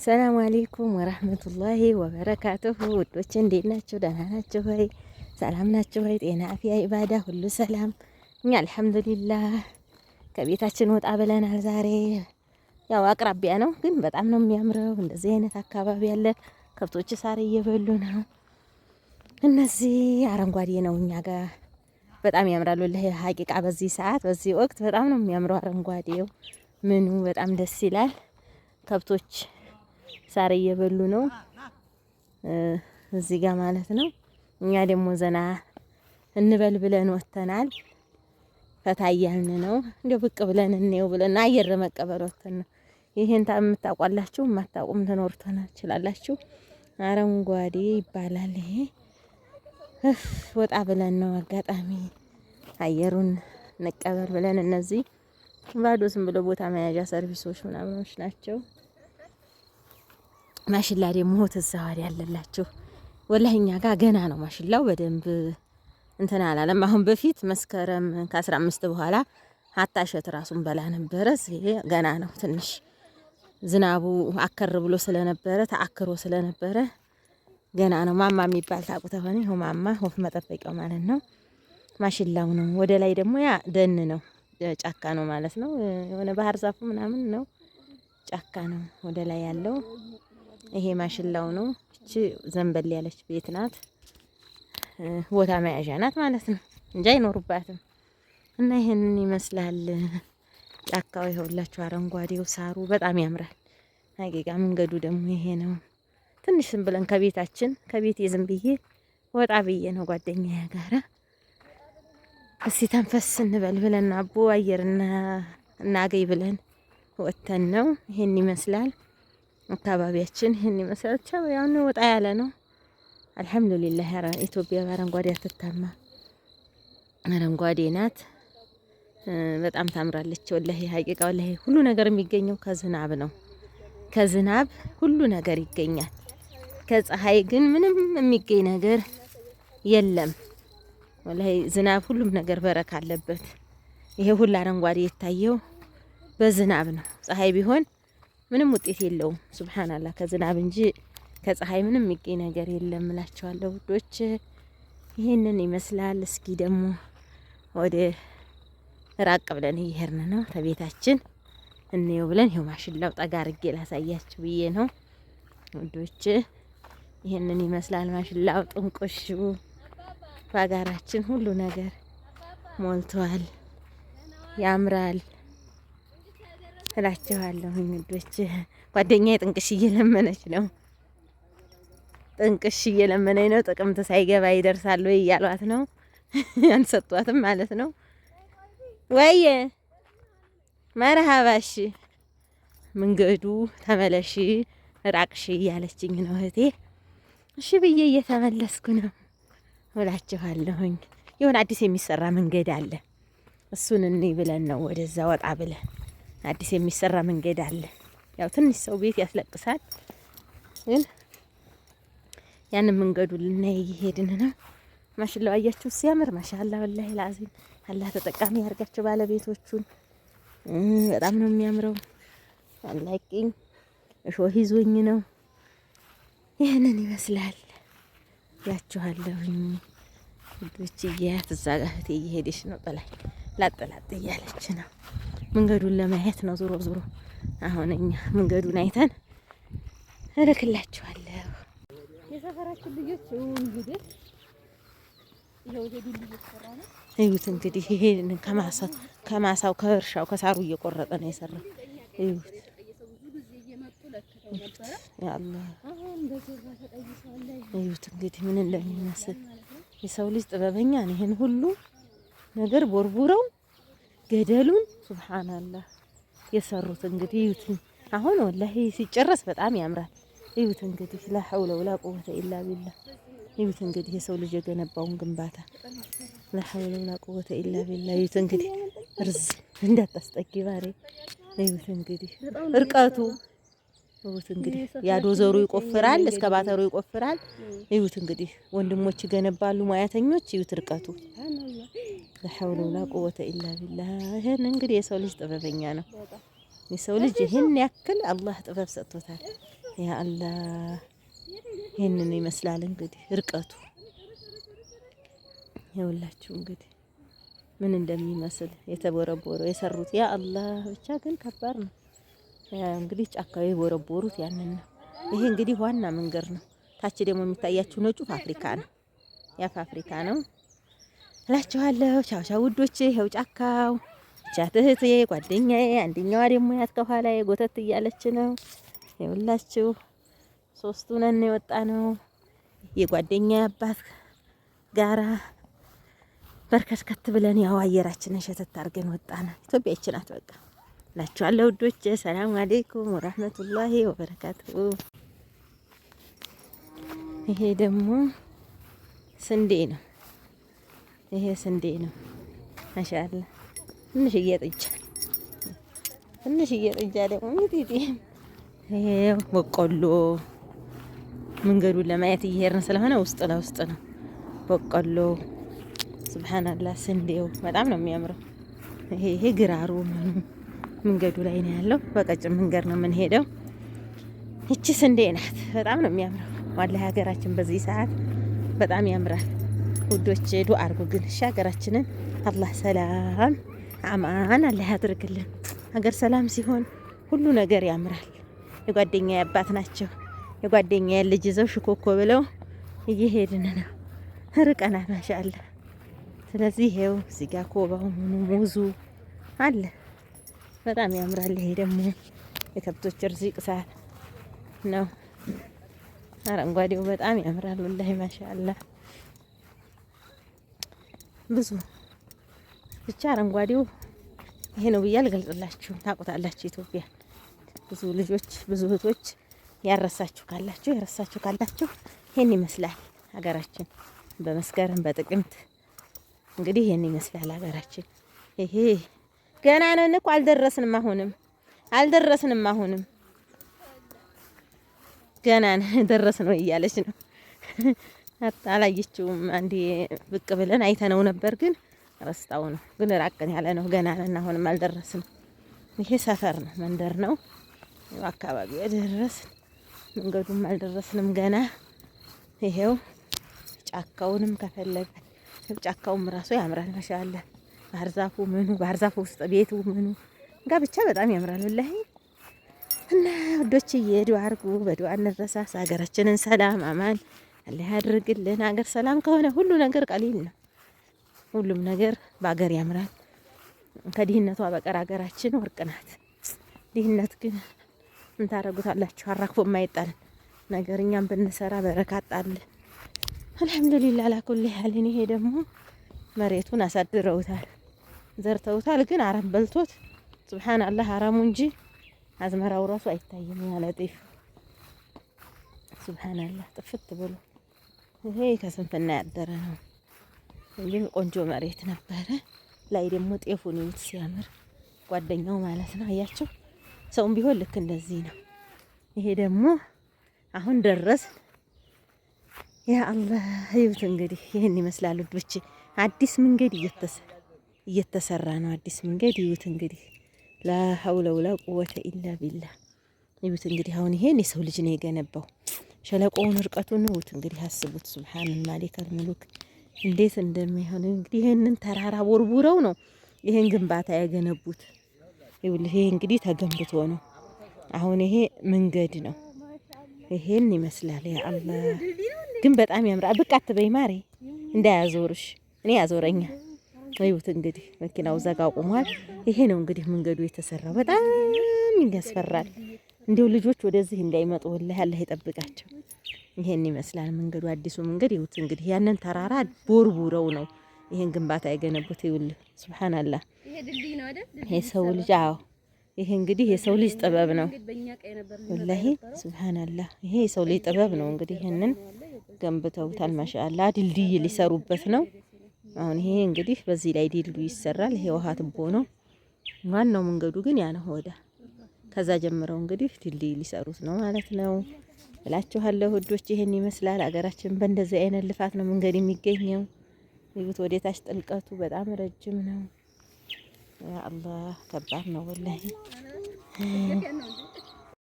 ሰላም አለይኩም ወራህመቱላሂ ወበረካቱሁ። ውዶች እንዴት ናችሁ? ደህና ናችሁ ወይ? ሰላም ናችሁ ወይ? ጤና አፍያ ኢባዳ ሁሉ ሰላም። እኛ አልሐምዱሊላህ ከቤታችን ወጣ ብለናል። ዛሬ ያው አቅራቢያ ነው፣ ግን በጣም ነው የሚያምረው። እንደዚህ አይነት አካባቢ ያለ ከብቶች ሳር እየበሉ ነው። እነዚህ አረንጓዴ ነው እኛ ጋር በጣም ያምራሉ። ሀቂቃ በዚህ ሰዓት በዚህ ወቅት በጣም ነው የሚያምረው። አረንጓዴው ምኑ በጣም ደስ ይላል። ከብቶች ሳር እየበሉ ነው እዚህ ጋር ማለት ነው። እኛ ደግሞ ዘና እንበል ብለን ወተናል። ፈታ እያልን ነው። እንደው ብቅ ብለን እንየው ብለን አየር መቀበል ወተን ነው። ይሄን የምታውቋላችሁ የማታውቁም ትችላላችሁ። አረንጓዴ ይባላል ይሄ። ወጣ ብለን ነው አጋጣሚ አየሩን እንቀበል ብለን። እነዚህ ባዶ ዝም ብሎ ቦታ መያዣ ሰርቪሶች ምናምኖች ናቸው። ማሽላ ደግሞ ተዛዋሪ ያለላችሁ ወላሂ እኛ ጋር ገና ነው ማሽላው በደንብ እንትን አላለም። አሁን በፊት መስከረም ከ15 በኋላ ሀታ እሸት ራሱን በላ ነበረ። ይሄ ገና ነው። ትንሽ ዝናቡ አከር ብሎ ስለነበረ ተአክሮ ስለነበረ ገና ነው። ማማ የሚባል ታውቁት ሆነ። ይሄ ማማ ወፍ መጠበቂያው ማለት ነው። ማሽላው ነው። ወደ ላይ ደግሞ ያ ደን ነው፣ ጫካ ነው ማለት ነው። የሆነ ባህር ዛፉ ምናምን ነው፣ ጫካ ነው ወደ ላይ ያለው። ይሄ ማሽላው ነው። እቺ ዘንበል ያለች ቤት ናት፣ ቦታ መያዣ ናት ማለት ነው እንጂ አይኖሩባትም። እና ይሄንን ይመስላል ጫካው። ይኸውላችሁ አረንጓዴው ሳሩ በጣም ያምራል። ሀቂቃ መንገዱ ደግሞ ይሄ ነው። ትንሽ ዝም ብለን ከቤቴ ዝም ብዬ ወጣ ብዬ ነው ጓደኛዬ ጋራ እስቲ ተንፈስ እንበል ብለን አቦ አየርና እናገኝ ብለን ወተን ነው። ይሄን ይመስላል አካባቢያችን፣ ይሄን ይመስላል። ቻው ያው ወጣ ያለ ነው። አልሐምዱሊላህ ኢትዮጵያ በአረንጓዴ አትታማ፣ አረንጓዴ ናት። በጣም ታምራለች ወላሂ ሀቂቃ። ወላሂ ሁሉ ነገር የሚገኘው ከዝናብ ነው። ከዝናብ ሁሉ ነገር ይገኛል። ከፀሐይ ግን ምንም የሚገኝ ነገር የለም። ወላሂ ዝናብ ሁሉም ነገር በረካ አለበት። ይሄ ሁሉ አረንጓዴ የታየው በዝናብ ነው። ፀሐይ ቢሆን ምንም ውጤት የለውም። ሱብሃንአላህ ከዝናብ እንጂ ከፀሐይ ምንም የሚገኝ ነገር የለም እላችኋለሁ ውዶች። ይሄንን ይመስላል። እስኪ ደግሞ ወደ ራቅ ብለን እየሄድን ነው ከቤታችን እንየው ብለን። ይሄው ማሽላው ጠጋ አድርጌ ላሳያችሁ ብዬ ነው ውዶች። ይሄንን ይመስላል ማሽላው። ጥንቆሹ ባጋራችን ሁሉ ነገር ሞልቷል፣ ያምራል እላችኋለሁ ውዶች። ጓደኛዬ ጥንቅሽ እየለመነች ነው፣ ጥንቅሽ እየለመነኝ ነው። ጥቅምት ሳይገባ ይደርሳል ወይ እያሏት ነው። አንሰጧትም ማለት ነው። ወየ መርሃባሽ መንገዱ ተመለሽ ራቅሽ እያለችኝ ነው እህቴ። እሺ ብዬ እየተመለስኩ ነው እላችኋለሁኝ። የሆነ አዲስ የሚሰራ መንገድ አለ። እሱን እንይ ብለን ነው ወደዛ ወጣ ብለን። አዲስ የሚሰራ መንገድ አለ። ያው ትንሽ ሰው ቤት ያስለቅሳል፣ ግን ያንን መንገዱ ልናይ እየሄድን ነው። ማሽላው አያችሁ ሲያምር፣ ማሻአላህ ወላሂ ላዚም። አላህ ተጠቃሚ ያርጋቸው ባለቤቶቹን። በጣም ነው የሚያምረው። አላቂኝ እሾህ ይዞኝ ነው። ይህንን ይመስላል ያችኋለሁኝ ውዶች። እያያት እዛ ጋር እህቴ እየሄደች ነው፣ ጥላይ ላጥላጥ እያለች ነው። መንገዱን ለማየት ነው ዞሮ ዞሮ። አሁን እኛ መንገዱን አይተን እልክላችኋለሁ። የሰፈራችን ልጆች እንግዲህ ይሄው ሄዱን እየሰራ ነው። እዩት እንግዲህ ይሄ ከማሳው ከእርሻው ከሳሩ እየቆረጠ ነው የሰራው። እዩት ያአላህ እዩት እንግዲህ ምን እንደሚመስል። የሰው ልጅ ጥበበኛ ነው። ይሄን ሁሉ ነገር ቦርቡረው ገደሉን ሱብሃንአላህ የሰሩት እንግዲህ እዩት። አሁን ወላሂ ሲጨረስ በጣም ያምራል። እዩት እንግዲህ ላ ሐውለ ወላ ቁወተ ኢላ ቢላህ። እዩት እንግዲህ የሰው ልጅ የገነባውን ግንባታ ላ ሐውለ ወላ ቁወተ ኢላ ቢላህ። እዩት እንግዲህ ርዝ እንዳታስጠጊ ባሬ። እዩት እንግዲህ እርቀቱ። እዩት እንግዲህ ያዶዘሩ ይቆፍራል፣ እስከ ባተሩ ይቆፍራል። እዩት እንግዲህ ወንድሞች ይገነባሉ፣ ሙያተኞች። እዩት እርቀቱ ለሐውለ ወላ ቁወተ ኢላ ቢላህ። ይሄን እንግዲህ የሰው ልጅ ጥበበኛ ነው። የሰው ልጅ ይሄን ያክል አላህ ጥበብ ሰጥቶታል። ያ አላህ ይሄንን ይመስላል እንግዲህ ርቀቱ ይኸውላችሁ እንግዲህ ምን እንደሚመስል የተቦረቦረው የሰሩት ያ አላህ ብቻ ግን ከባድ ነው። እንግዲህ ጫካው የቦረቦሩት ያንን ነው። ይሄ እንግዲህ ዋና መንገድ ነው። ታች ደግሞ የሚታያችሁ ነጩ ፋብሪካ ነው። ያ ፋብሪካ ነው እላችኋለሁ። ቻው ቻው ውዶቼ። ይኸው ጫካው ቻት እህቴ ጓደኛዬ፣ አንደኛዋ ደግሞ ያት ከኋላዬ ጎተት እያለች ነው። ይኸውላችሁ ሶስቱ ነን የወጣ ነው። የጓደኛዬ አባት ጋራ በርከትከት ብለን ያው አየራችንን ሸተት አድርገን ወጣን። ኢትዮጵያ ይች ናት በቃ እላችኋለሁ ውዶቼ። ሰላም አለይኩም ወራህመቱላሂ ወበረካቱሁ። ይሄ ደግሞ ስንዴ ነው። ይሄ ስንዴ ነው። ማሻአላ ትንሽዬ ጥጃ ደግሞ ሚጢጢ። ይሄ በቆሎ መንገዱን ለማየት እየሄድን ስለሆነ ውስጥ ለውስጥ ነው። በቆሎ ሱብሃንአላህ። ስንዴው በጣም ነው የሚያምረው። ይሄ ግራሩ መንገዱ ላይ ነው ያለው። በቀጭን መንገድ ነው የምንሄደው። ይቺ ስንዴ ናት። በጣም ነው የሚያምረው። ዋላ ሀገራችን በዚህ ሰዓት በጣም ያምራል ውዶች። ዱአ አድርጉ ግን እሺ። ሀገራችንን አላህ ሰላም አማን አላህ ያድርግልን። ሀገር ሰላም ሲሆን ሁሉ ነገር ያምራል። የጓደኛዬ አባት ናቸው። የጓደኛዬ ልጅ ይዘው ሽኮኮ ብለው እየሄድን ነው። ርቀናል ማሻአላ። ስለዚህ ይሄው እዚህ ጋር ኮባው ሙዙ አለ። በጣም ያምራል። ይሄ ደግሞ የከብቶች ርዚቅ ሰዓት ነው። አረንጓዴው በጣም ያምራል ወላሂ ማሻአላ። ብዙ ብቻ አረንጓዴው ይሄ ነው ብዬ አልገልጽላችሁም። ታውቁታላችሁ ኢትዮጵያ ብዙ ልጆች ብዙ እህቶች ያረሳችሁ ካላችሁ ይሄን ይመስላል ሀገራችን። በመስከረም በጥቅምት እንግዲህ ይሄን ይመስላል ሀገራችን። ይሄ ገና ነን እኮ አልደረስንም። አሁንም ገና ደረስ ነው እያለች ነው። አላየችውም። አንዴ ብቅ ብለን አይተነው ነበር ግን ረስታው ነው። ግን ራቅን ያለ ነው። ገና ነን፣ አሁንም አልደረስንም። ይሄ ሰፈር ነው፣ መንደር ነው። አካባቢው ደረስን፣ መንገዱም አልደረስንም ገና። ይሄው ጫካውንም ከፈለገ ጫካውም ራሱ ያምራል ማሻአላ። ባህር ዛፉ ውስጥ ቤቱ ምኑ ጋ ብቻ በጣም ያምራል ወላሂ። እና ወዶችዬ ዱአ አድርጉ፣ በዱአ እንረሳሳ። ሀገራችንን ሰላም አማን አላህ ያድርግልን። ሀገር ሰላም ከሆነ ሁሉ ነገር ቀሊል ነው። ሁሉም ነገር በሀገር ያምራል። ከድህነቷ በቀር ሀገራችን ወርቅ ናት። ድህነት ግን ምን ታረጉታላችሁ? አራክፎ የማይጣል ነገር እኛም ብንሰራ በረካጣል። አልሐምዱሊላህ አላኩል ሐሊን። ይሄ ደግሞ መሬቱን አሳድረውታል፣ ዘርተውታል። ግን አረም በልቶት ሱብሃንአላህ አረሙ እንጂ አዝመራው ራሱ አይታይም። ያለ ጤፍ ሱብሃንአላህ ጥፍት ብሎ ይሄ ከስንፍና ያደረ ነው። እንግዲህ ቆንጆ መሬት ነበረ። ላይ ደግሞ ጤፉን ይውት ሲያምር ጓደኛው ማለት ነው። አያቸው ሰውም ቢሆን ልክ እንደዚህ ነው። ይሄ ደግሞ አሁን ደረስ። ያ አላህ ይውት እንግዲህ ይሄን ይመስላል ውዶቼ። አዲስ መንገድ እየተሰራ ነው። አዲስ መንገድ ይውት እንግዲህ ላ ሐውለ ወላ ቁወተ ኢላ ቢላህ። ይውት እንግዲህ አሁን ይሄን የሰው ልጅ ነው የገነባው። ሸለቆውን ርቀቱን ይውት እንግዲህ አስቡት። ሱብሃነል ማሊከል ሙሉክ እንዴት እንደሚሆን እንግዲህ ይሄንን ተራራ ቦርቡረው ነው ይሄን ግንባታ ያገነቡት። ይሄ እንግዲህ ተገንብቶ ነው። አሁን ይሄ መንገድ ነው። ይሄን ይመስላል። ያ አላህ ግን በጣም ያምራል። ብቅ አትበይ ማሬ እንዳያዞርሽ፣ እኔ ያዞረኛል። ይውት እንግዲህ መኪናው ዘጋ ቆሟል። ይሄ ነው እንግዲህ መንገዱ የተሰራው። በጣም ያስፈራል። እንዲሁ ልጆች ወደዚህ እንዳይመጡ ወላሂ አላህ ይጠብቃቸው። ይሄን ይመስላል መንገዱ፣ አዲሱ መንገድ። ይውት እንግዲህ ያንን ተራራ ቦርቡረው ነው ይሄን ግንባታ የገነቡት። ይውልህ ሱብሃንአላህ። ይሄ ሰው ልጅ ይሄ እንግዲህ የሰው ልጅ ጥበብ ነው ወላሂ ሱብሃንአላህ። ይሄ የሰው ልጅ ጥበብ ነው እንግዲህ ይሄንን ገንብተውታል። ማሻአላህ ድልድይ ሊሰሩበት ነው አሁን። ይሄ እንግዲህ በዚህ ላይ ድልድይ ይሰራል። ይሄ ውሃ ትቦ ነው። ዋናው መንገዱ ግን ያ ነው። ወደ ከዛ ጀምረው እንግዲህ ድልድይ ሊሰሩት ነው ማለት ነው እላችኋለሁ ውዶች። ይሄን ይመስላል ሀገራችን። በእንደዚህ አይነት ልፋት ነው መንገድ የሚገኘው። ይሁት ወደታች ጥልቀቱ በጣም ረጅም ነው። ያ አላህ ከባድ ነው ወላሂ።